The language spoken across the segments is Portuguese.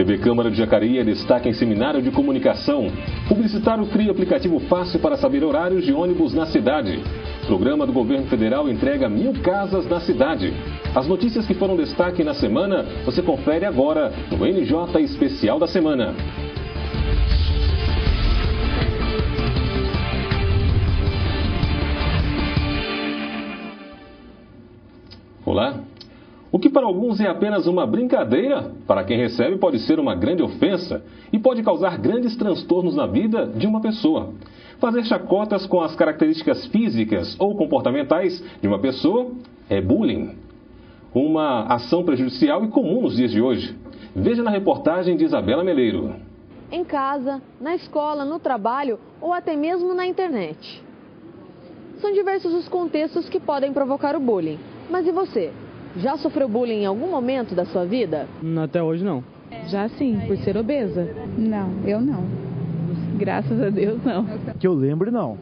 TV Câmara de Jacareí destaca em seminário de comunicação. Publicitário cria aplicativo fácil para saber horários de ônibus na cidade. Programa do governo federal entrega 1.000 casas na cidade. As notícias que foram destaque na semana, você confere agora no NJ Especial da Semana. Olá! O que para alguns é apenas uma brincadeira, para quem recebe pode ser uma grande ofensa e pode causar grandes transtornos na vida de uma pessoa. Fazer chacotas com as características físicas ou comportamentais de uma pessoa é bullying. Uma ação prejudicial e comum nos dias de hoje. Veja na reportagem de Isabela Meleiro. Em casa, na escola, no trabalho ou até mesmo na internet. São diversos os contextos que podem provocar o bullying. Mas e você? Já sofreu bullying em algum momento da sua vida? Até hoje não. Já sim, por ser obesa? Não, eu não. Graças a Deus não. Que eu lembro não.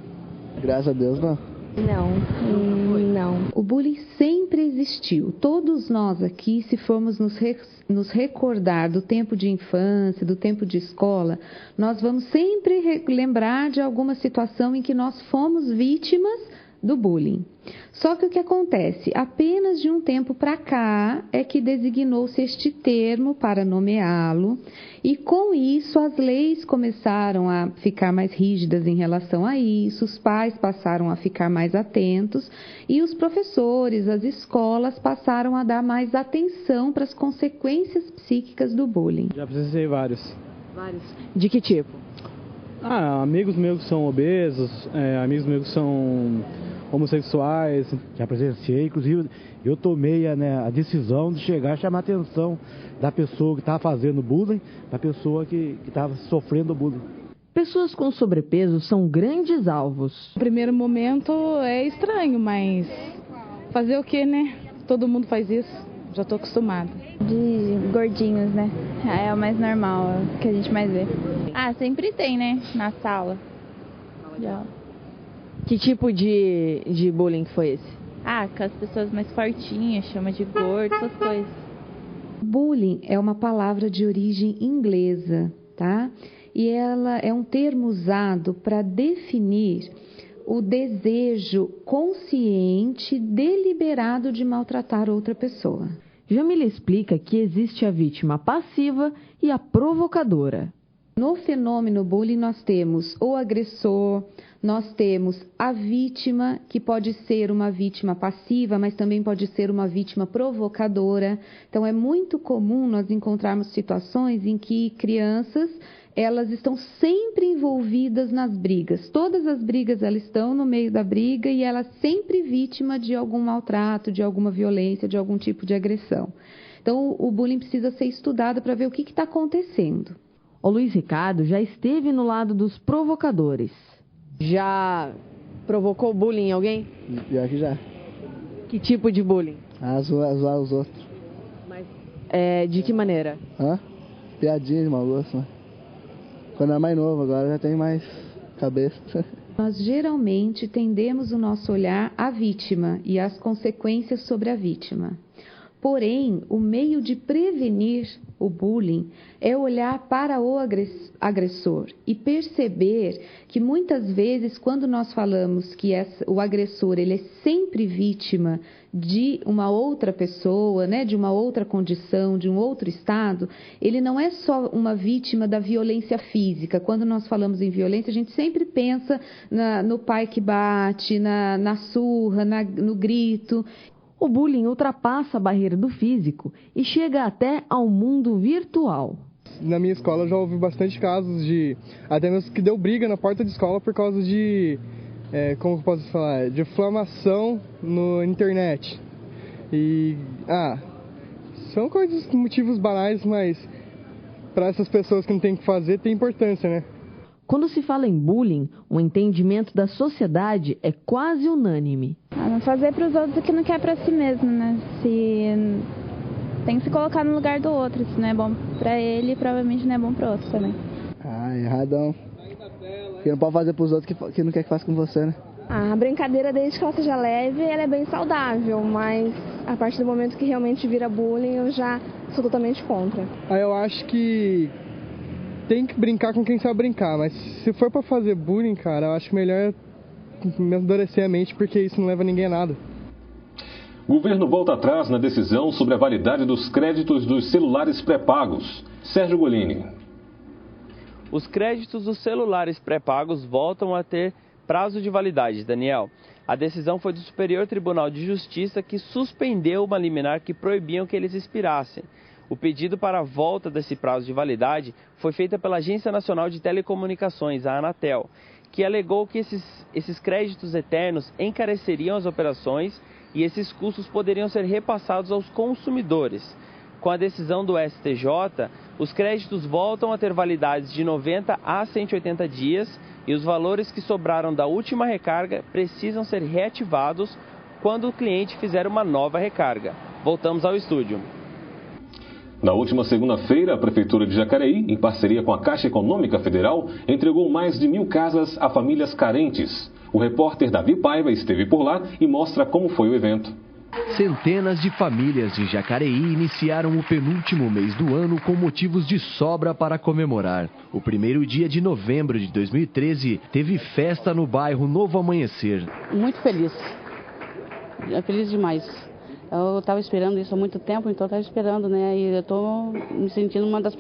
Graças a Deus não. Não. O bullying sempre existiu. Todos nós aqui, se formos nos recordar do tempo de infância, do tempo de escola, nós vamos sempre lembrar de alguma situação em que nós fomos vítimas do bullying. Só que o que acontece? Apenas de um tempo para cá é que designou-se este termo para nomeá-lo, e com isso as leis começaram a ficar mais rígidas em relação a isso, os pais passaram a ficar mais atentos e os professores, as escolas passaram a dar mais atenção para as consequências psíquicas do bullying. Já precisei vários. Vários? De que tipo? Amigos meus que são obesos, amigos meus que são homossexuais. Já presenciei, inclusive eu tomei a decisão de chegar a chamar a atenção da pessoa que estava fazendo bullying, da pessoa que estava sofrendo bullying. Pessoas com sobrepeso são grandes alvos. No primeiro momento é estranho, mas fazer o que, né? Todo mundo faz isso, já estou acostumada. De gordinhos, né? É o mais normal, que a gente mais vê. Sempre tem, né? Na sala. Já. Que tipo de bullying foi esse? Com as pessoas mais fortinhas, chama de gordo, essas coisas. Bullying é uma palavra de origem inglesa, tá? E ela é um termo usado para definir o desejo consciente, deliberado de maltratar outra pessoa. Jamila explica que existe a vítima passiva e a provocadora. No fenômeno bullying nós temos o agressor, nós temos a vítima, que pode ser uma vítima passiva, mas também pode ser uma vítima provocadora. Então é muito comum nós encontrarmos situações em que crianças, elas estão sempre envolvidas nas brigas. Todas as brigas elas estão no meio da briga e ela é sempre vítima de algum maltrato, de alguma violência, de algum tipo de agressão. Então o bullying precisa ser estudado para ver o que está acontecendo. O Luiz Ricardo já esteve no lado dos provocadores. Já provocou bullying em alguém? Pior que já. Que tipo de bullying? Zoar os outros. Mas de que maneira? Piadinha de mau gosto, né? Quando é mais novo, agora já tem mais cabeça. Nós geralmente tendemos o nosso olhar à vítima e às consequências sobre a vítima. Porém, o meio de prevenir o bullying é olhar para o agressor e perceber que muitas vezes, quando nós falamos que o agressor ele é sempre vítima de uma outra pessoa, né, de uma outra condição, de um outro estado, ele não é só uma vítima da violência física. Quando nós falamos em violência, a gente sempre pensa no pai que bate, na surra, no grito. O bullying ultrapassa a barreira do físico e chega até ao mundo virtual. Na minha escola já houve bastante casos de até mesmo que deu briga na porta de escola por causa de, como eu posso falar, de inflamação na internet. E, são motivos banais, mas para essas pessoas que não tem o que fazer, tem importância, né? Quando se fala em bullying, o entendimento da sociedade é quase unânime. Não fazer para os outros o que não quer para si mesmo, né? Tem que se colocar no lugar do outro. Se não é bom para ele, provavelmente não é bom para o outro também. Erradão. Porque não pode fazer para os outros que não quer que faça com você, né? A brincadeira, desde que ela seja leve, ela é bem saudável, mas a partir do momento que realmente vira bullying, eu já sou totalmente contra. Eu acho que tem que brincar com quem sabe brincar, mas se for pra fazer bullying, cara, eu acho melhor me endurecer a mente, porque isso não leva ninguém a nada. Governo volta atrás na decisão sobre a validade dos créditos dos celulares pré-pagos. Sérgio Golini. Os créditos dos celulares pré-pagos voltam a ter prazo de validade, Daniel. A decisão foi do Superior Tribunal de Justiça, que suspendeu uma liminar que proibiam que eles expirassem. O pedido para a volta desse prazo de validade foi feito pela Agência Nacional de Telecomunicações, a Anatel, que alegou que esses créditos eternos encareceriam as operações e esses custos poderiam ser repassados aos consumidores. Com a decisão do STJ, os créditos voltam a ter validades de 90 a 180 dias e os valores que sobraram da última recarga precisam ser reativados quando o cliente fizer uma nova recarga. Voltamos ao estúdio. Na última segunda-feira, a Prefeitura de Jacareí, em parceria com a Caixa Econômica Federal, entregou mais de 1.000 casas a famílias carentes. O repórter Davi Paiva esteve por lá e mostra como foi o evento. Centenas de famílias de Jacareí iniciaram o penúltimo mês do ano com motivos de sobra para comemorar. O primeiro dia de novembro de 2013 teve festa no bairro Novo Amanhecer. Muito feliz. Feliz demais. Eu estava esperando isso há muito tempo, então estava esperando, né? E eu estou me sentindo uma das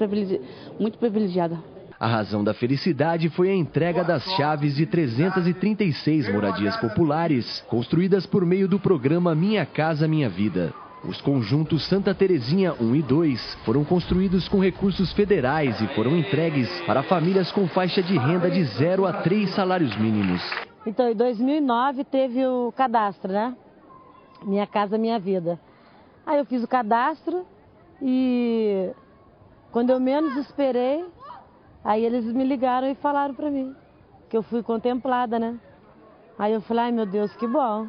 muito privilegiada. A razão da felicidade foi a entrega das chaves de 336 moradias populares, construídas por meio do programa Minha Casa Minha Vida. Os conjuntos Santa Terezinha 1 e 2 foram construídos com recursos federais e foram entregues para famílias com faixa de renda de 0 a 3 salários mínimos. Então, em 2009 teve o cadastro, né? Minha Casa Minha Vida. Aí eu fiz o cadastro e quando eu menos esperei, aí eles me ligaram e falaram pra mim que eu fui contemplada, né? Aí eu falei, ai meu Deus, que bom.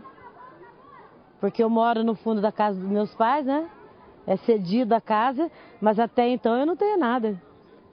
Porque eu moro no fundo da casa dos meus pais, né? É cedido a casa, mas até então eu não tenho nada.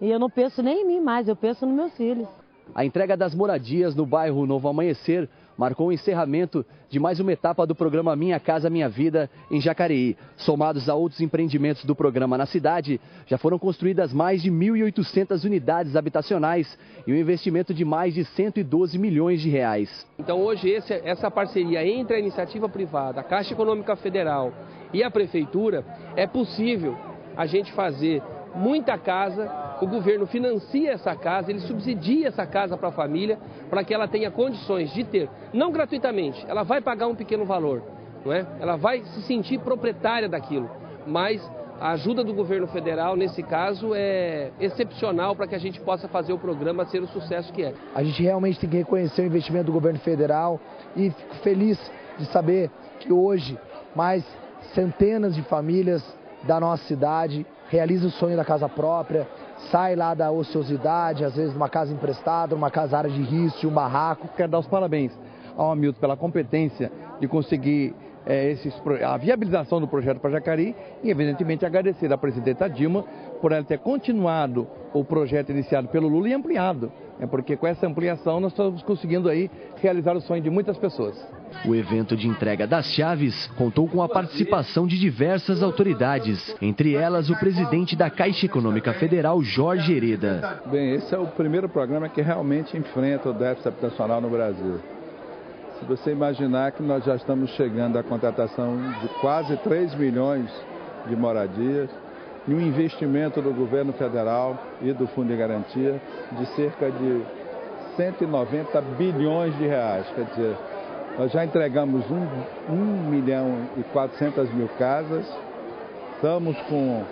E eu não penso nem em mim mais, eu penso nos meus filhos. A entrega das moradias no bairro Novo Amanhecer marcou o encerramento de mais uma etapa do programa Minha Casa Minha Vida em Jacareí. Somados a outros empreendimentos do programa na cidade, já foram construídas mais de 1.800 unidades habitacionais e um investimento de mais de 112 milhões de reais. Então hoje essa parceria entre a iniciativa privada, a Caixa Econômica Federal e a Prefeitura, é possível a gente fazer muita casa. O governo financia essa casa, ele subsidia essa casa para a família, para que ela tenha condições de ter, não gratuitamente, ela vai pagar um pequeno valor, não é? Ela vai se sentir proprietária daquilo, mas a ajuda do governo federal, nesse caso, é excepcional para que a gente possa fazer o programa ser o sucesso que é. A gente realmente tem que reconhecer o investimento do governo federal e fico feliz de saber que hoje mais centenas de famílias da nossa cidade realizam o sonho da casa própria, sai lá da ociosidade, às vezes uma casa emprestada, uma casa área de risco, um barraco. Quero dar os parabéns ao Hamilton pela competência de conseguir a viabilização do projeto para Jacareí e, evidentemente, agradecer à presidenta Dilma por ela ter continuado o projeto iniciado pelo Lula e ampliado, porque com essa ampliação nós estamos conseguindo aí realizar o sonho de muitas pessoas. O evento de entrega das chaves contou com a participação de diversas autoridades, entre elas o presidente da Caixa Econômica Federal, Jorge Hereda. Bem, esse é o primeiro programa que realmente enfrenta o déficit habitacional no Brasil. Se você imaginar que nós já estamos chegando à contratação de quase 3 milhões de moradias e um investimento do governo federal e do Fundo de Garantia de cerca de 190 bilhões de reais, quer dizer, nós já entregamos 1 milhão e 400 mil casas, estamos com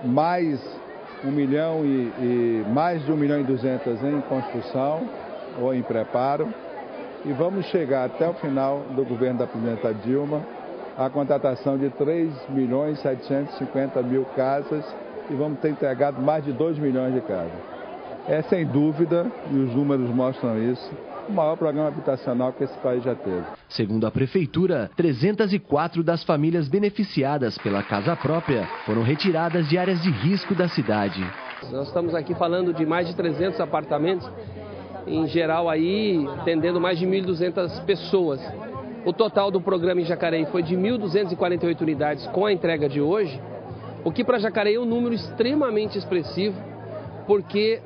mais 1 milhão e mais de 1 milhão e 200 em construção ou em preparo e vamos chegar até o final do governo da presidenta Dilma a contratação de 3 milhões e 750 mil casas e vamos ter entregado mais de 2 milhões de casas. É sem dúvida, e os números mostram isso, o maior programa habitacional que esse país já teve. Segundo a Prefeitura, 304 das famílias beneficiadas pela casa própria foram retiradas de áreas de risco da cidade. Nós estamos aqui falando de mais de 300 apartamentos em geral aí atendendo mais de 1.200 pessoas. O total do programa em Jacareí foi de 1.248 unidades com a entrega de hoje, o que para Jacareí é um número extremamente expressivo, porque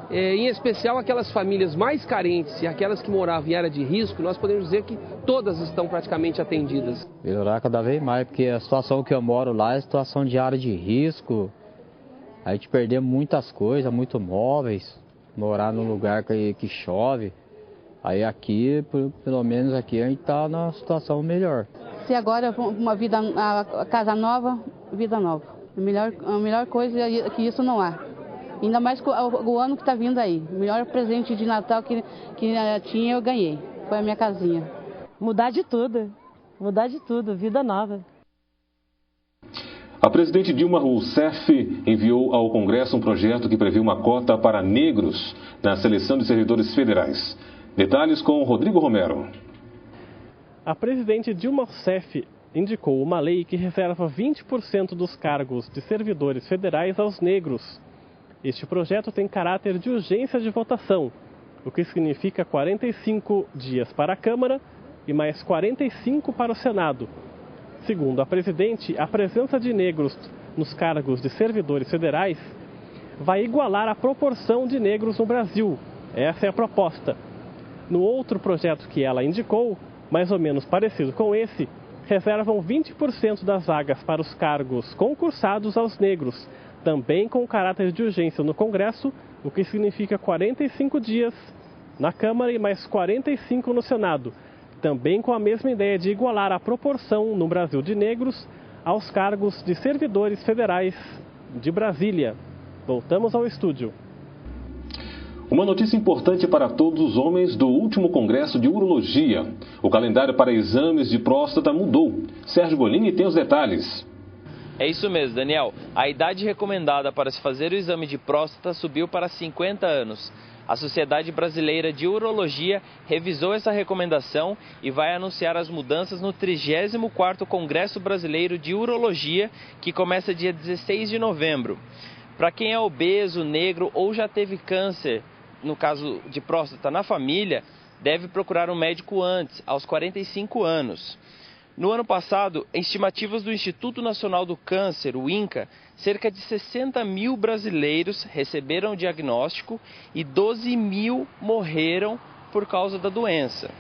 em especial aquelas famílias mais carentes e aquelas que moravam em área de risco, nós podemos dizer que todas estão praticamente atendidas. Melhorar cada vez mais, porque a situação que eu moro lá é a situação de área de risco. A gente perdeu muitas coisas, muitos móveis, morar num lugar que chove. Aí aqui, pelo menos aqui, a gente está numa situação melhor. Se agora uma vida, a casa nova, vida nova. A melhor coisa que isso não há. Ainda mais o ano que está vindo aí. O melhor presente de Natal que tinha, eu ganhei. Foi a minha casinha. Mudar de tudo, vida nova. A presidente Dilma Rousseff enviou ao Congresso um projeto que prevê uma cota para negros na seleção de servidores federais. Detalhes com Rodrigo Romero. A presidente Dilma Rousseff indicou uma lei que reserva 20% dos cargos de servidores federais aos negros. Este projeto tem caráter de urgência de votação, o que significa 45 dias para a Câmara e mais 45 para o Senado. Segundo a presidente, a presença de negros nos cargos de servidores federais vai igualar a proporção de negros no Brasil. Essa é a proposta. No outro projeto que ela indicou, mais ou menos parecido com esse, reservam 20% das vagas para os cargos concursados aos negros, também com caráter de urgência no Congresso, o que significa 45 dias na Câmara e mais 45 no Senado, também com a mesma ideia de igualar a proporção no Brasil de negros aos cargos de servidores federais de Brasília. Voltamos ao estúdio. Uma notícia importante para todos os homens do último Congresso de Urologia. O calendário para exames de próstata mudou. Sérgio Golini tem os detalhes. É isso mesmo, Daniel. A idade recomendada para se fazer o exame de próstata subiu para 50 anos. A Sociedade Brasileira de Urologia revisou essa recomendação e vai anunciar as mudanças no 34º Congresso Brasileiro de Urologia, que começa dia 16 de novembro. Para quem é obeso, negro ou já teve câncer, no caso de próstata na família, deve procurar um médico antes, aos 45 anos. No ano passado, estimativas do Instituto Nacional do Câncer, o INCA, cerca de 60 mil brasileiros receberam o diagnóstico e 12 mil morreram por causa da doença.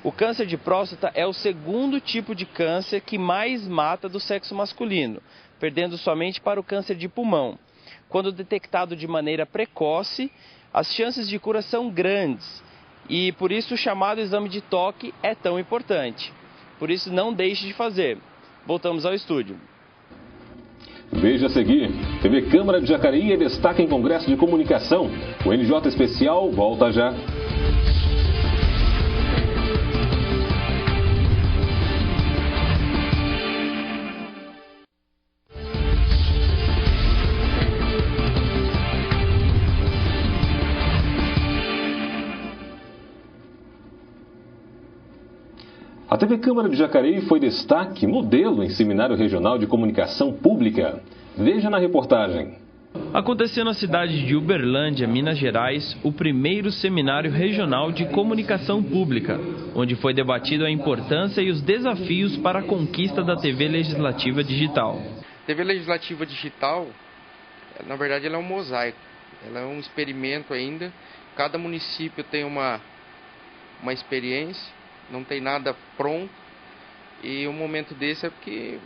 O câncer de próstata é o segundo tipo de câncer que mais mata do sexo masculino, perdendo somente para o câncer de pulmão. Quando detectado de maneira precoce, as chances de cura são grandes e por isso o chamado exame de toque é tão importante. Por isso, não deixe de fazer. Voltamos ao estúdio. Veja a seguir. TV Câmara de Jacareí é destaque em Congresso de Comunicação. O NJ Especial volta já. A TV Câmara de Jacareí foi destaque modelo em Seminário Regional de Comunicação Pública. Veja na reportagem. Aconteceu na cidade de Uberlândia, Minas Gerais, o primeiro Seminário Regional de Comunicação Pública, onde foi debatido a importância e os desafios para a conquista da TV Legislativa Digital. TV Legislativa Digital, na verdade, ela é um mosaico, ela é um experimento ainda. Cada município tem uma experiência. Não tem nada pronto e um momento desse é porque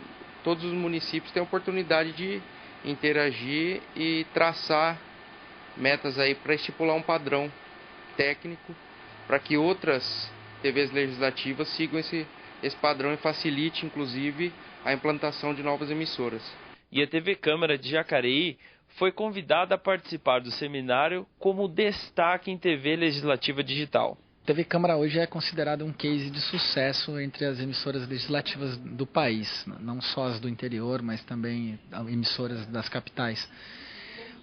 todos os municípios têm a oportunidade de interagir e traçar metas aí para estipular um padrão técnico para que outras TVs legislativas sigam esse padrão e facilite inclusive a implantação de novas emissoras. E a TV Câmara de Jacareí foi convidada a participar do seminário como destaque em TV Legislativa Digital. A TV Câmara hoje é considerada um case de sucesso entre as emissoras legislativas do país, não só as do interior, mas também emissoras das capitais.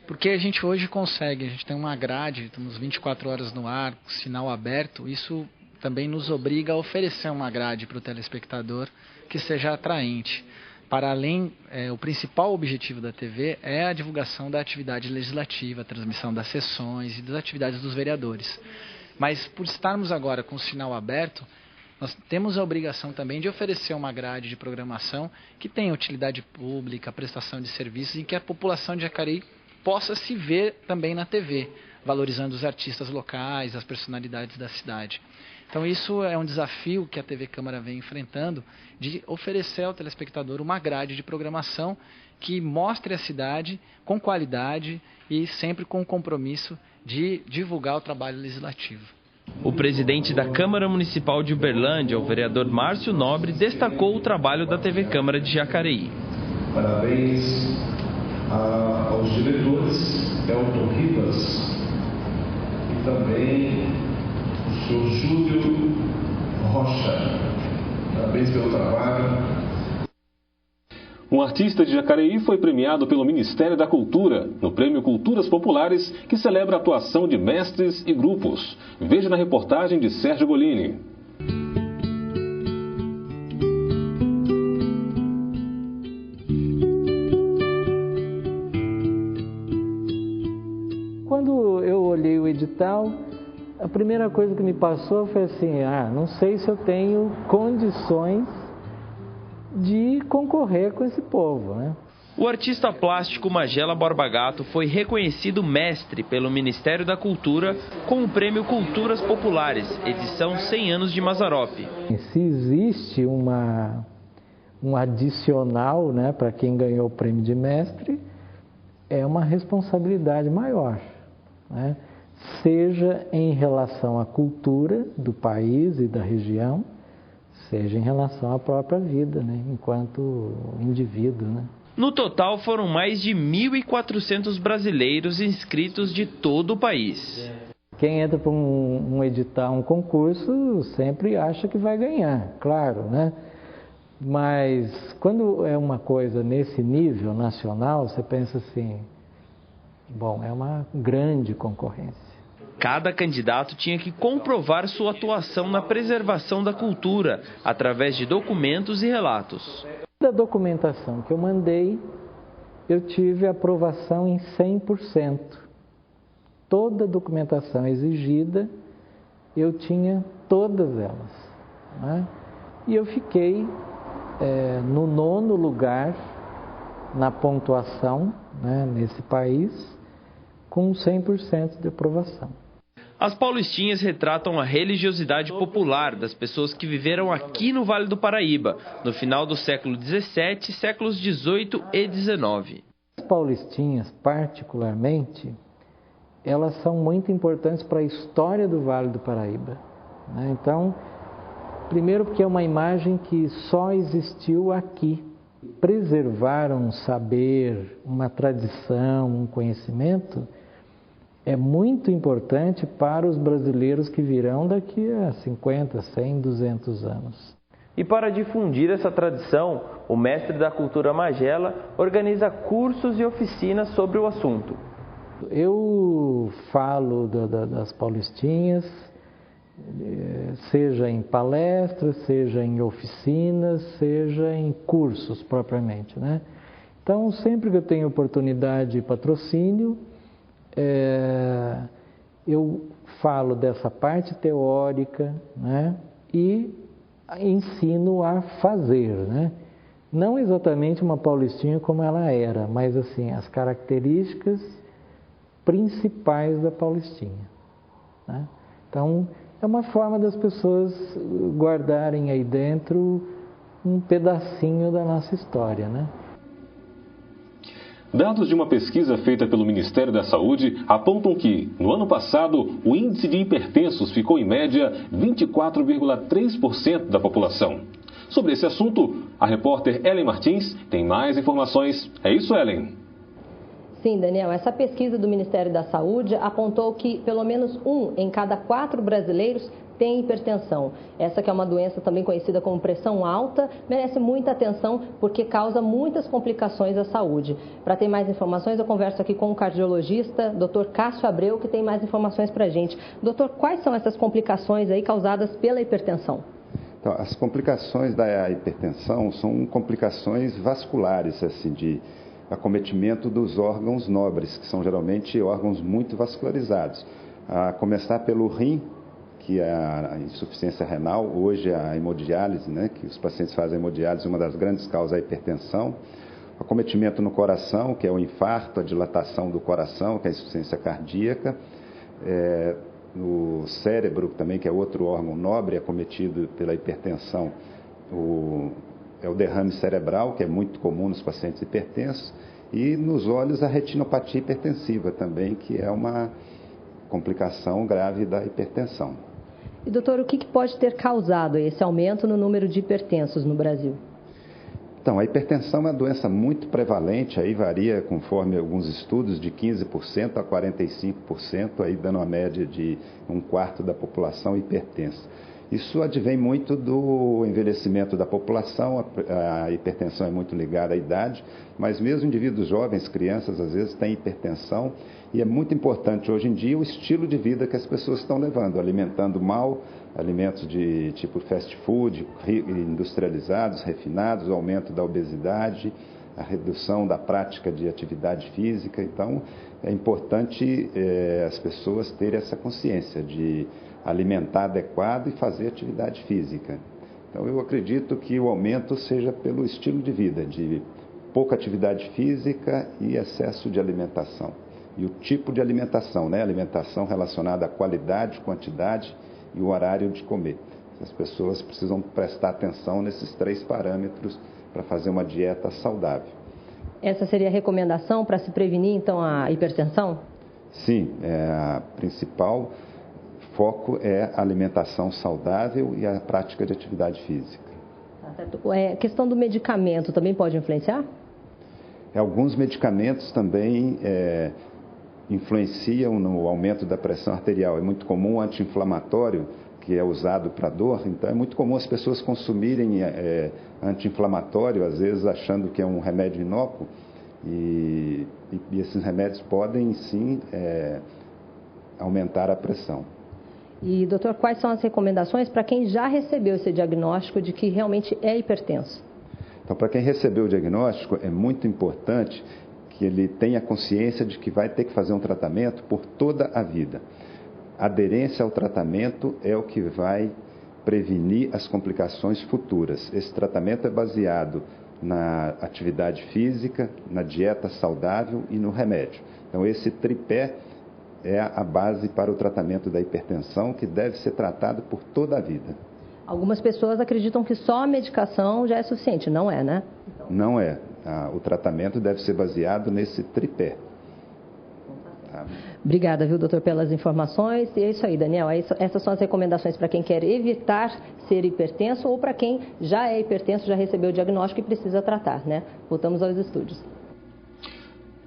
Porque a gente hoje consegue, a gente tem uma grade, estamos 24 horas no ar, sinal aberto, isso também nos obriga a oferecer uma grade para o telespectador que seja atraente. Para além, o principal objetivo da TV é a divulgação da atividade legislativa, a transmissão das sessões e das atividades dos vereadores. Mas por estarmos agora com o sinal aberto, nós temos a obrigação também de oferecer uma grade de programação que tenha utilidade pública, prestação de serviços e que a população de Jacareí possa se ver também na TV, valorizando os artistas locais, as personalidades da cidade. Então isso é um desafio que a TV Câmara vem enfrentando, de oferecer ao telespectador uma grade de programação que mostre a cidade com qualidade e sempre com o compromisso de divulgar o trabalho legislativo. O presidente da Câmara Municipal de Uberlândia, o vereador Márcio Nobre, destacou o trabalho da TV Câmara de Jacareí. Parabéns aos diretores, Elton Ribas, e também o senhor Júlio Rocha. Parabéns pelo trabalho. Um artista de Jacareí foi premiado pelo Ministério da Cultura, no Prêmio Culturas Populares, que celebra a atuação de mestres e grupos. Veja na reportagem de Sérgio Golini. Quando eu olhei o edital, a primeira coisa que me passou foi assim, não sei se eu tenho condições de concorrer com esse povo, né? O artista plástico Magela Borba Gato foi reconhecido mestre pelo Ministério da Cultura com o Prêmio Culturas Populares, edição 100 anos de Mazzaropi. Se existe um adicional, né, para quem ganhou o prêmio de mestre, é uma responsabilidade maior, né? Seja em relação à cultura do país e da região, seja em relação à própria vida, né, enquanto indivíduo, né? No total, foram mais de 1.400 brasileiros inscritos de todo o país. Quem entra para um edital, um concurso, sempre acha que vai ganhar, claro, né? Mas quando é uma coisa nesse nível nacional, você pensa assim, bom, é uma grande concorrência. Cada candidato tinha que comprovar sua atuação na preservação da cultura, através de documentos e relatos. Da documentação que eu mandei, eu tive aprovação em 100%. Toda a documentação exigida, eu tinha todas elas, né? E eu fiquei no 9º lugar na pontuação, né, nesse país, com 100% de aprovação. As paulistinhas retratam a religiosidade popular das pessoas que viveram aqui no Vale do Paraíba, no final do século XVII, séculos XVIII e XIX. As paulistinhas, particularmente, elas são muito importantes para a história do Vale do Paraíba, né? Então, primeiro porque é uma imagem que só existiu aqui. Preservar um saber, uma tradição, um conhecimento é muito importante para os brasileiros que virão daqui a 50, 100, 200 anos. E para difundir essa tradição, o mestre da cultura Magela organiza cursos e oficinas sobre o assunto. Eu falo das paulistinhas, seja em palestras, seja em oficinas, seja em cursos propriamente, né? Então, sempre que eu tenho oportunidade de patrocínio, eu falo dessa parte teórica, né, e ensino a fazer, né? Não exatamente uma paulistinha como ela era, mas assim, as características principais da paulistinha, né? Então, é uma forma das pessoas guardarem aí dentro um pedacinho da nossa história, né? Dados de uma pesquisa feita pelo Ministério da Saúde apontam que, no ano passado, o índice de hipertensos ficou em média 24,3% da população. Sobre esse assunto, a repórter Ellen Martins tem mais informações. É isso, Ellen? Sim, Daniel, essa pesquisa do Ministério da Saúde apontou que pelo menos 1 em cada 4 brasileiros tem hipertensão. Essa que é uma doença também conhecida como pressão alta, merece muita atenção porque causa muitas complicações à saúde. Para ter mais informações, eu converso aqui com o cardiologista, Dr. Cássio Abreu, que tem mais informações para a gente. Doutor, quais são essas complicações aí causadas pela hipertensão? Então, as complicações da hipertensão são complicações vasculares, assim, de acometimento dos órgãos nobres, que são geralmente órgãos muito vascularizados. A começar pelo rim, que a insuficiência renal, hoje a hemodiálise, né, que os pacientes fazem hemodiálise, uma das grandes causas é a hipertensão, acometimento no coração, que é o infarto, a dilatação do coração, que é a insuficiência cardíaca, no cérebro também, que é outro órgão nobre acometido pela hipertensão, é o derrame cerebral, que é muito comum nos pacientes hipertensos, e nos olhos a retinopatia hipertensiva também, que é uma complicação grave da hipertensão. E doutor, o que pode ter causado esse aumento no número de hipertensos no Brasil? Então, a hipertensão é uma doença muito prevalente, aí varia conforme alguns estudos de 15% a 45%, aí dando uma média de 1/4 da população hipertensa. Isso advém muito do envelhecimento da população, a hipertensão é muito ligada à idade, mas mesmo indivíduos jovens, crianças, às vezes têm hipertensão, e é muito importante hoje em dia o estilo de vida que as pessoas estão levando, alimentando mal, alimentos de tipo fast food, industrializados, refinados, o aumento da obesidade, a redução da prática de atividade física. Então, é importante as pessoas terem essa consciência de alimentar adequado e fazer atividade física. Então, eu acredito que o aumento seja pelo estilo de vida, de pouca atividade física e excesso de alimentação. E o tipo de alimentação, né? Alimentação relacionada à qualidade, quantidade e o horário de comer. As pessoas precisam prestar atenção nesses 3 parâmetros para fazer uma dieta saudável. Essa seria a recomendação para se prevenir, então, a hipertensão? Sim, a principal foco é a alimentação saudável e a prática de atividade física. Tá certo. A questão do medicamento também pode influenciar? Alguns medicamentos também influenciam no aumento da pressão arterial. É muito comum o anti-inflamatório, que é usado para dor, então é muito comum as pessoas consumirem anti-inflamatório, às vezes achando que é um remédio inócuo, e esses remédios podem sim aumentar a pressão. E, doutor, quais são as recomendações para quem já recebeu esse diagnóstico de que realmente é hipertenso? Então, para quem recebeu o diagnóstico, é muito importante que ele tenha consciência de que vai ter que fazer um tratamento por toda a vida. A aderência ao tratamento é o que vai prevenir as complicações futuras. Esse tratamento é baseado na atividade física, na dieta saudável e no remédio. Então, esse tripé é a base para o tratamento da hipertensão, que deve ser tratado por toda a vida. Algumas pessoas acreditam que só a medicação já é suficiente, não é, né? Não é. O tratamento deve ser baseado nesse tripé. Tá. Obrigada, viu, doutor, pelas informações. E é isso aí, Daniel. Essas são as recomendações para quem quer evitar ser hipertenso ou para quem já é hipertenso, já recebeu o diagnóstico e precisa tratar, né? Voltamos aos estúdios.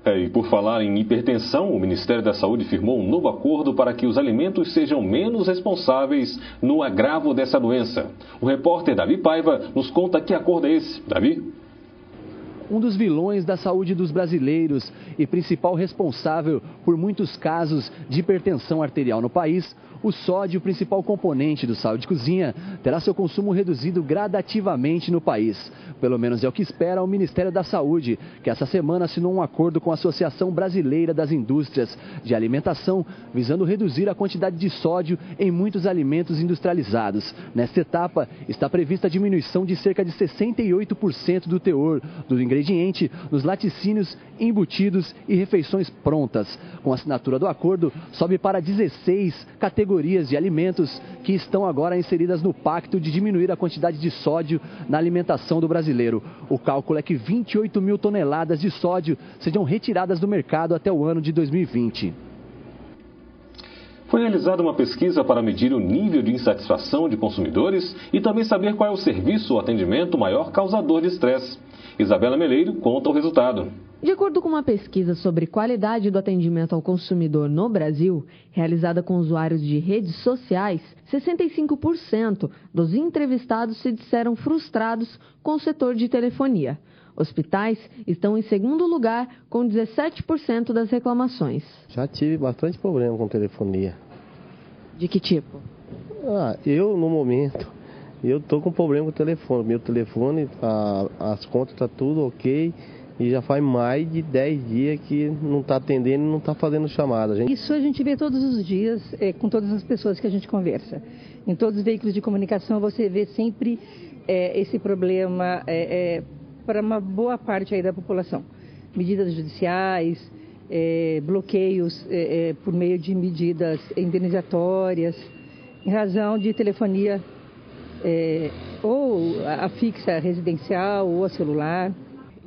E por falar em hipertensão, o Ministério da Saúde firmou um novo acordo para que os alimentos sejam menos responsáveis no agravo dessa doença. O repórter Davi Paiva nos conta que acordo é esse. Davi? Um dos vilões da saúde dos brasileiros e principal responsável por muitos casos de hipertensão arterial no país, o sódio, principal componente do sal de cozinha, terá seu consumo reduzido gradativamente no país. Pelo menos é o que espera o Ministério da Saúde, que essa semana assinou um acordo com a Associação Brasileira das Indústrias de Alimentação, visando reduzir a quantidade de sódio em muitos alimentos industrializados. Nesta etapa, está prevista a diminuição de cerca de 68% do teor do ingrediente nos laticínios, embutidos e refeições prontas. Com a assinatura do acordo, sobe para 16 categorias de alimentos que estão agora inseridas no pacto de diminuir a quantidade de sódio na alimentação do brasileiro. O cálculo é que 28 mil toneladas de sódio sejam retiradas do mercado até o ano de 2020. Foi realizada uma pesquisa para medir o nível de insatisfação de consumidores e também saber qual é o serviço ou atendimento maior causador de estresse. Isabela Meleiro conta o resultado. De acordo com uma pesquisa sobre qualidade do atendimento ao consumidor no Brasil, realizada com usuários de redes sociais, 65% dos entrevistados se disseram frustrados com o setor de telefonia. Hospitais estão em segundo lugar, com 17% das reclamações. Já tive bastante problema com telefonia. De que tipo? Eu, no momento, eu tô com problema com o telefone. Meu telefone, as contas tá tudo ok. E já faz mais de 10 dias que não está atendendo e não está fazendo chamada. Isso a gente vê todos os dias com todas as pessoas que a gente conversa. Em todos os veículos de comunicação você vê sempre esse problema para uma boa parte aí da população. Medidas judiciais, bloqueios por meio de medidas indenizatórias, em razão de telefonia ou a fixa residencial ou a celular.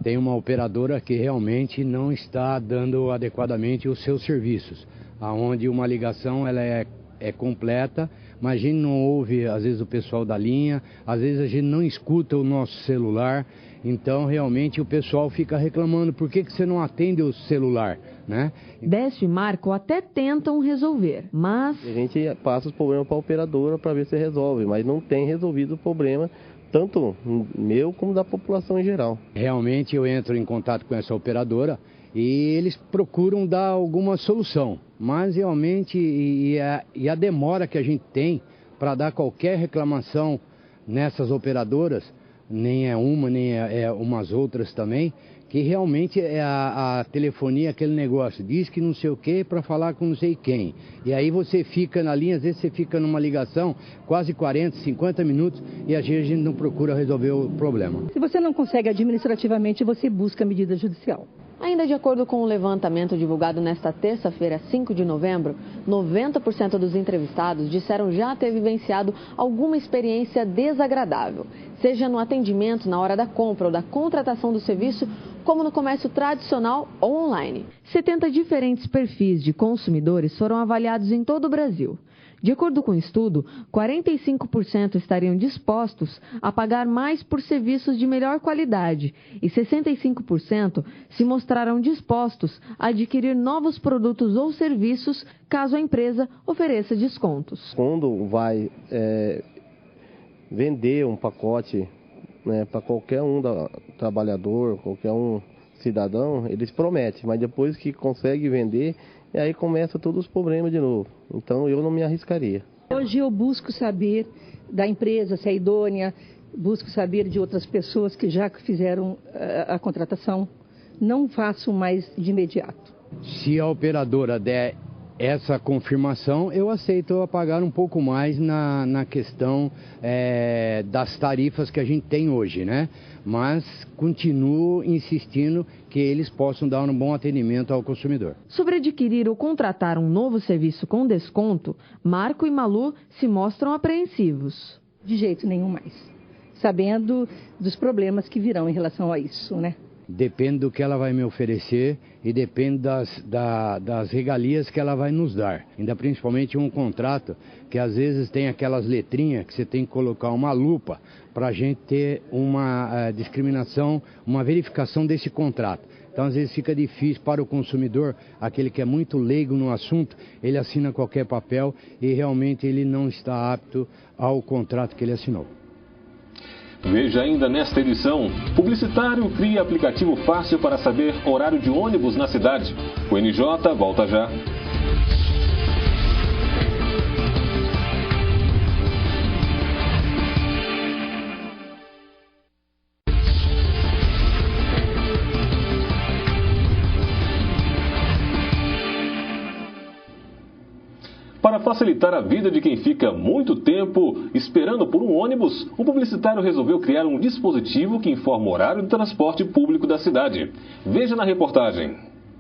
Tem uma operadora que realmente não está dando adequadamente os seus serviços, aonde uma ligação ela é completa, mas a gente não ouve, às vezes, o pessoal da linha, às vezes a gente não escuta o nosso celular, então realmente o pessoal fica reclamando, por que você não atende o celular, né? Décio e Marco até tentam resolver, mas... A gente passa os problemas para a operadora para ver se resolve, mas não tem resolvido o problema, tanto meu como da população em geral. Realmente eu entro em contato com essa operadora e eles procuram dar alguma solução, mas realmente e a demora que a gente tem para dar qualquer reclamação nessas operadoras, nem é uma, nem é umas outras também, que realmente é a telefonia, aquele negócio, diz que não sei o que para falar com não sei quem. E aí você fica na linha, às vezes você fica numa ligação quase 40, 50 minutos e a gente não procura resolver o problema. Se você não consegue administrativamente, você busca medida judicial. Ainda de acordo com o levantamento divulgado nesta terça-feira, 5 de novembro, 90% dos entrevistados disseram já ter vivenciado alguma experiência desagradável, seja no atendimento na hora da compra ou da contratação do serviço, como no comércio tradicional ou online. 70 diferentes perfis de consumidores foram avaliados em todo o Brasil. De acordo com o estudo, 45% estariam dispostos a pagar mais por serviços de melhor qualidade e 65% se mostraram dispostos a adquirir novos produtos ou serviços caso a empresa ofereça descontos. Quando vai vender um pacote, né, para qualquer um trabalhador, qualquer um cidadão, eles prometem, mas depois que consegue vender, e aí começa todos os problemas de novo. Então eu não me arriscaria. Hoje eu busco saber da empresa se é idônea, busco saber de outras pessoas que já fizeram a contratação. Não faço mais de imediato. Se a operadora der essa confirmação, eu aceito a pagar um pouco mais na questão das tarifas que a gente tem hoje, né? Mas continuo insistindo que eles possam dar um bom atendimento ao consumidor. Sobre adquirir ou contratar um novo serviço com desconto, Marco e Malu se mostram apreensivos. De jeito nenhum mais, sabendo dos problemas que virão em relação a isso, né? Depende do que ela vai me oferecer e depende das regalias que ela vai nos dar. Ainda principalmente um contrato que às vezes tem aquelas letrinhas que você tem que colocar uma lupa para a gente ter uma discriminação, uma verificação desse contrato. Então às vezes fica difícil para o consumidor, aquele que é muito leigo no assunto, ele assina qualquer papel e realmente ele não está apto ao contrato que ele assinou. Veja ainda nesta edição, publicitário cria aplicativo fácil para saber horário de ônibus na cidade. O NJ volta já. Para facilitar a vida de quem fica muito tempo esperando por um ônibus, o publicitário resolveu criar um dispositivo que informa o horário do transporte público da cidade. Veja na reportagem.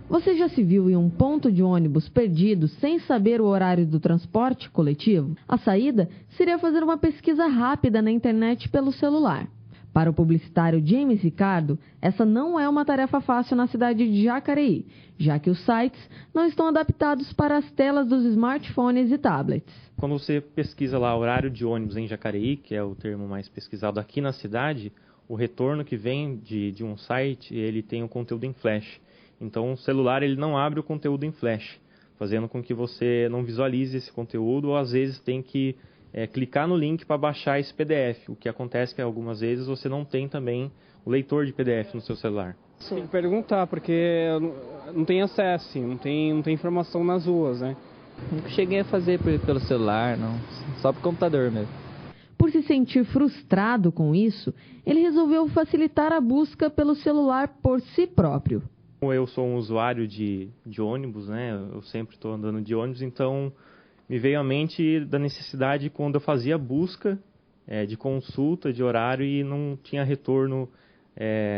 Você já se viu em um ponto de ônibus perdido sem saber o horário do transporte coletivo? A saída seria fazer uma pesquisa rápida na internet pelo celular. Para o publicitário James Ricardo, essa não é uma tarefa fácil na cidade de Jacareí, já que os sites não estão adaptados para as telas dos smartphones e tablets. Quando você pesquisa lá horário de ônibus em Jacareí, que é o termo mais pesquisado aqui na cidade, o retorno que vem de um site, ele tem o conteúdo em flash. Então o celular ele não abre o conteúdo em flash, fazendo com que você não visualize esse conteúdo ou às vezes tem que clicar no link para baixar esse PDF. O que acontece é que algumas vezes você não tem também o leitor de PDF no seu celular. Tem que perguntar, porque não tem acesso, não tem informação nas ruas, né? Nunca cheguei a fazer pelo celular, não. Só pro computador mesmo. por se sentir frustrado com isso, ele resolveu facilitar a busca pelo celular por si próprio. Eu sou um usuário de ônibus, né? Eu sempre estou andando de ônibus, então me veio à mente da necessidade quando eu fazia busca de consulta, de horário e não tinha retorno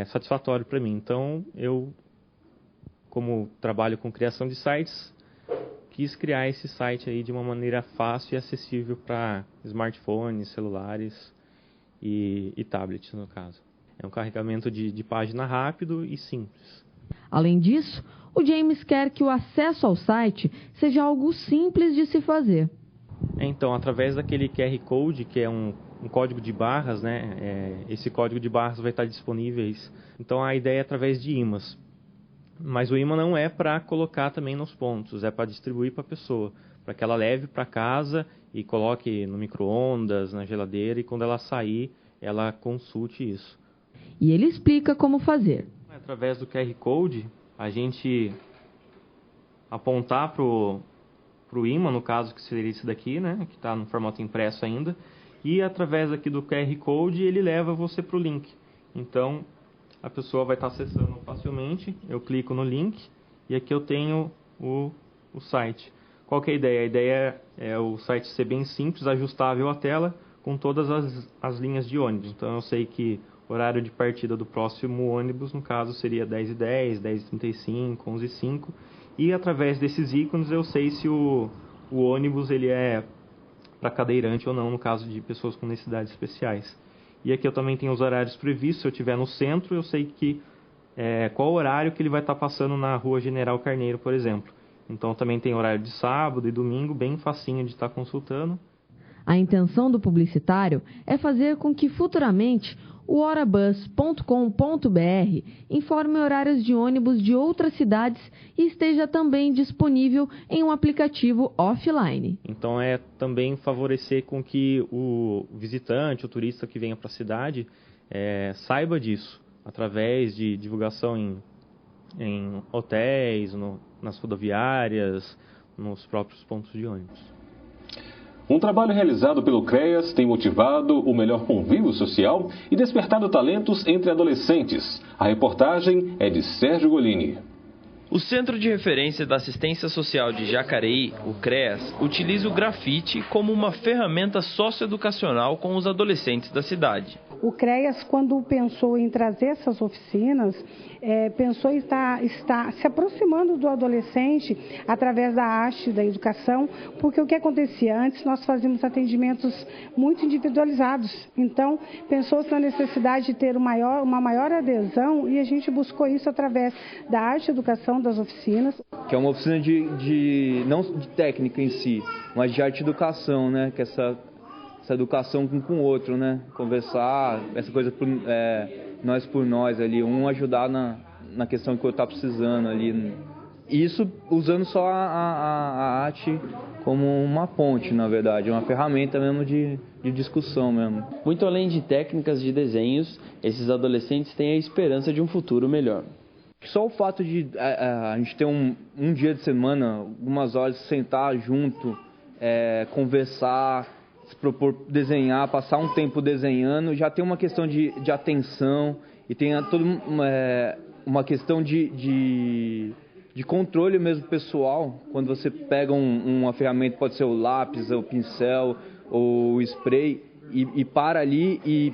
satisfatório para mim. Então eu, como trabalho com criação de sites, quis criar esse site aí de uma maneira fácil e acessível para smartphones, celulares e tablets, no caso. É um carregamento de página rápido e simples. Além disso, o James quer que o acesso ao site seja algo simples de se fazer. Então, através daquele QR Code, que é um código de barras, né? Esse código de barras vai estar disponível. Então, a ideia é através de imãs. Mas o imã não é para colocar também nos pontos, é para distribuir para a pessoa, para que ela leve para casa e coloque no micro-ondas, na geladeira, e quando ela sair, ela consulte isso. E ele explica como fazer. Através do QR Code, a gente apontar para o imã, no caso que seria esse daqui, né, que está no formato impresso ainda, e através aqui do QR Code ele leva você para o link. Então, a pessoa vai estar acessando facilmente, eu clico no link e aqui eu tenho o site. Qual que é a ideia? A ideia é o site ser bem simples, ajustável à tela, com todas as linhas de ônibus. Então eu sei que o horário de partida do próximo ônibus, no caso, seria 10h10, 10h35, 11h05. E através desses ícones eu sei se o ônibus ele é para cadeirante ou não, no caso de pessoas com necessidades especiais. E aqui eu também tenho os horários previstos. Se eu estiver no centro, eu sei que qual horário que ele vai estar passando na Rua General Carneiro, por exemplo. Então também tem horário de sábado e domingo, bem facinho de estar consultando. A intenção do publicitário é fazer com que futuramente o horabus.com.br informe horários de ônibus de outras cidades e esteja também disponível em um aplicativo offline. Então é também favorecer com que o visitante, o turista que venha para a cidade, saiba disso, através de divulgação em hotéis, nas rodoviárias, nos próprios pontos de ônibus. Um trabalho realizado pelo CREAS tem motivado o melhor convívio social e despertado talentos entre adolescentes. A reportagem é de Sérgio Golini. O Centro de Referência da Assistência Social de Jacareí, o CREAS, utiliza o grafite como uma ferramenta socioeducacional com os adolescentes da cidade. O CREAS, quando pensou em trazer essas oficinas, pensou em estar se aproximando do adolescente através da arte, da educação, porque o que acontecia antes, nós fazíamos atendimentos muito individualizados. Então, pensou-se na necessidade de ter uma maior adesão e a gente buscou isso através da arte e educação das oficinas. Que é uma oficina não de técnica em si, mas de arte e educação, né? Que essa educação com o outro, né? Conversar, essa coisa nós por nós ali, um ajudar na questão que o outro está precisando ali. Isso usando só a arte como uma ponte, na verdade, uma ferramenta mesmo de discussão mesmo. Muito além de técnicas de desenhos, esses adolescentes têm a esperança de um futuro melhor. Só o fato de a gente ter um dia de semana, algumas horas, sentar junto, conversar, se propor desenhar, passar um tempo desenhando, já tem uma questão de atenção e tem toda uma questão de controle mesmo pessoal. Quando você pega uma ferramenta, pode ser o lápis, o pincel, ou o spray, e para ali e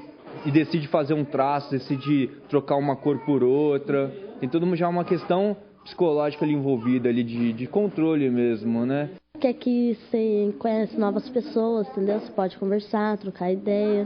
decide fazer um traço, decide trocar uma cor por outra. Tem toda já uma questão psicológica ali envolvida, ali de controle mesmo, né? Que aqui você conhece novas pessoas, entendeu? Você pode conversar, trocar ideia,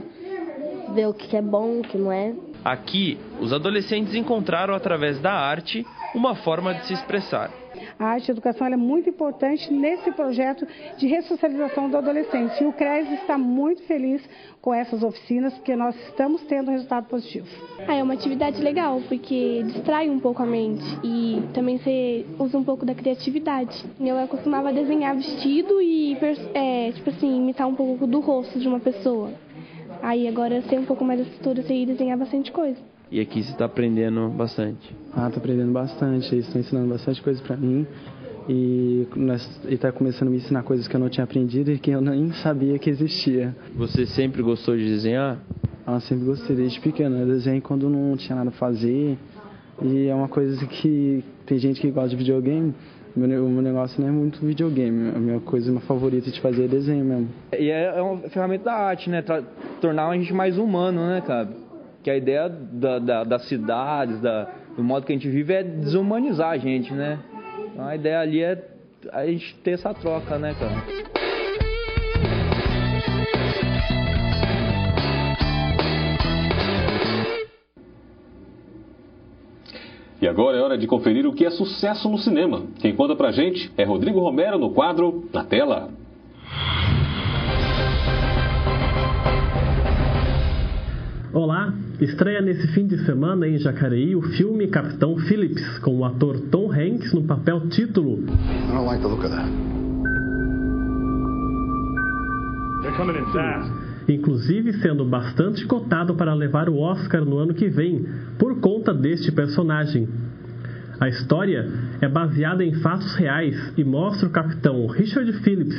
ver o que é bom, o que não é. Aqui, os adolescentes encontraram através da arte uma forma de se expressar. A arte e a educação é muito importante nesse projeto de ressocialização do adolescente. E o CREAS está muito feliz com essas oficinas, porque nós estamos tendo um resultado positivo. É uma atividade legal, porque distrai um pouco a mente e também você usa um pouco da criatividade. Eu costumava desenhar vestido e, imitar um pouco do rosto de uma pessoa. Aí agora eu sei um pouco mais da estrutura, sei desenhar bastante coisa. E aqui você está aprendendo bastante? Estou aprendendo bastante, eles estão ensinando bastante coisa para mim. e está começando a me ensinar coisas que eu não tinha aprendido e que eu nem sabia que existia. Você sempre gostou de desenhar? Eu sempre gostei desde pequeno. Eu desenhei quando não tinha nada a fazer e é uma coisa que tem gente que gosta de videogame. O meu negócio não é muito videogame, a minha favorita de fazer é desenho mesmo. E é uma ferramenta da arte, né? Tornar a gente mais humano, né, cara? Que a ideia das cidades, do modo que a gente vive é desumanizar a gente, né? Então a ideia ali é a gente ter essa troca, né, cara? E agora é hora de conferir o que é sucesso no cinema. Quem conta pra gente é Rodrigo Romero no quadro Na Tela. Olá, estreia nesse fim de semana em Jacareí o filme Capitão Phillips, com o ator Tom Hanks no papel título. I don't like the look of that. They're coming in fast. Inclusive sendo bastante cotado para levar o Oscar no ano que vem, por conta deste personagem. A história é baseada em fatos reais e mostra o capitão Richard Phillips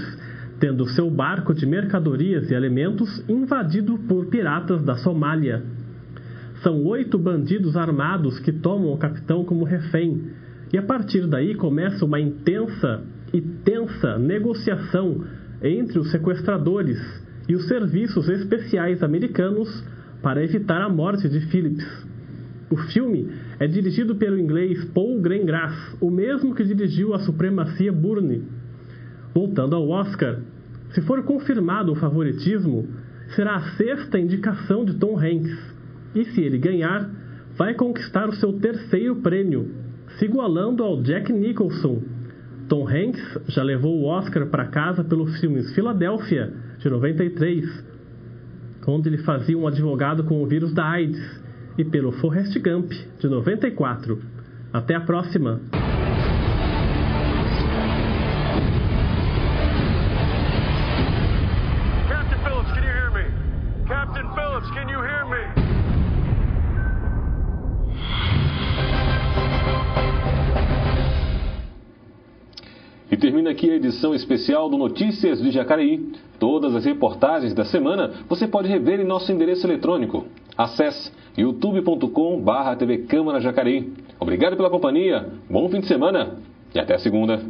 tendo seu barco de mercadorias e alimentos invadido por piratas da Somália. São 8 bandidos armados que tomam o capitão como refém, e a partir daí começa uma intensa e tensa negociação entre os sequestradores e os serviços especiais americanos para evitar a morte de Phillips. O filme é dirigido pelo inglês Paul Greengrass, o mesmo que dirigiu A Supremacia Bourne. Voltando ao Oscar, se for confirmado o favoritismo, será a 6ª indicação de Tom Hanks, e se ele ganhar, vai conquistar o seu 3º prêmio, se igualando ao Jack Nicholson. Tom Hanks já levou o Oscar para casa pelos filmes Filadélfia, de 93, onde ele fazia um advogado com o vírus da AIDS, e pelo Forrest Gump, de 94. Até a próxima! Captain Phillips, can you hear me? Captain Phillips, can you hear me? E termina aqui a edição especial do Notícias de Jacareí. Todas as reportagens da semana você pode rever em nosso endereço eletrônico. Acesse youtube.com/TV Câmara Jacareí. Obrigado pela companhia, bom fim de semana e até segunda.